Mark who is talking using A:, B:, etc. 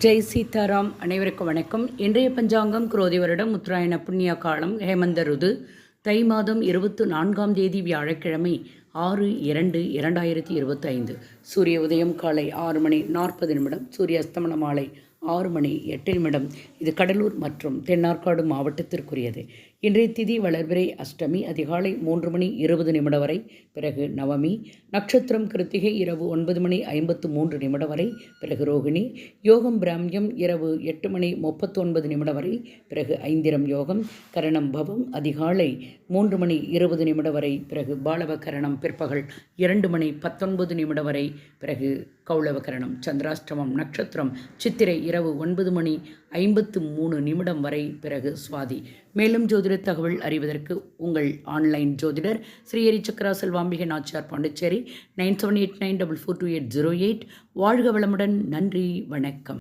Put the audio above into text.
A: ஜெய் சீதாராம். அனைவருக்கும் வணக்கம். இன்றைய பஞ்சாங்கம் குரோதி வருடம் உத்தராயண புண்ணிய காலம் ஹேமந்த ருது தை மாதம் 24ஆம் தேதி வியாழக்கிழமை 6/2/2025. சூரிய உதயம் காலை 6 மணி 40 நிமிடம். சூரிய அஸ்தமன மாலை 6 மணி 8 நிமிடம். இது கடலூர் மற்றும் தென்னார்காடு மாவட்டத்திற்குரியது. இன்றைய திதி வளர்பிறை அஷ்டமி அதிகாலை 3 மணி 20 நிமிடம் வரை. பிறகு நவமி. நட்சத்திரம் கிருத்திகை இரவு 9 மணி 53 நிமிடம் வரை. பிறகு ரோகிணி. யோகம் பிராமியம் இரவு 8 மணி 39 நிமிடம் வரை. பிறகு ஐந்திரம் யோகம். கரணம் பவம் அதிகாலை 3 மணி 20 நிமிடம் வரை. பிறகு பாலவ கரணம் பிற்பகல் 2 மணி 19 நிமிடம் வரை. பிறகு கௌளவ கரணம். சந்திராஷ்டமம் நட்சத்திரம் சித்திரை இரவு 9 மணி 53 நிமிடம் வரை. பிறகு சுவாதி. மேலும் ஜோதிட தகவல் அறிவதற்கு உங்கள் ஆன்லைன் ஜோதிடர் ஸ்ரீ சக்கரா செல்வாம்பிகை நாச்சியார், பாண்டிச்சேரி 9789442808. வாழ்க வளமுடன். நன்றி, வணக்கம்.